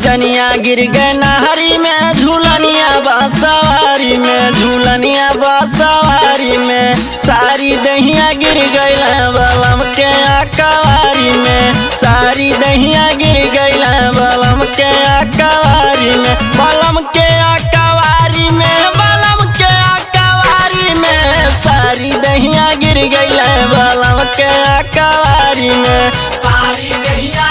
जनिया गिर गए नहरी में, झूलनिया बसवारी में, झूलनिया बसवारी में। सारी दहिया गिर गई बलम के अकवारी में, सारी दहिया गिर गई बलम के अकवारी में, बलम के अकवारी में, बलम के अकवारी में। सारी दहिया गिर गई बलम के अकवारी में, सारी दहिया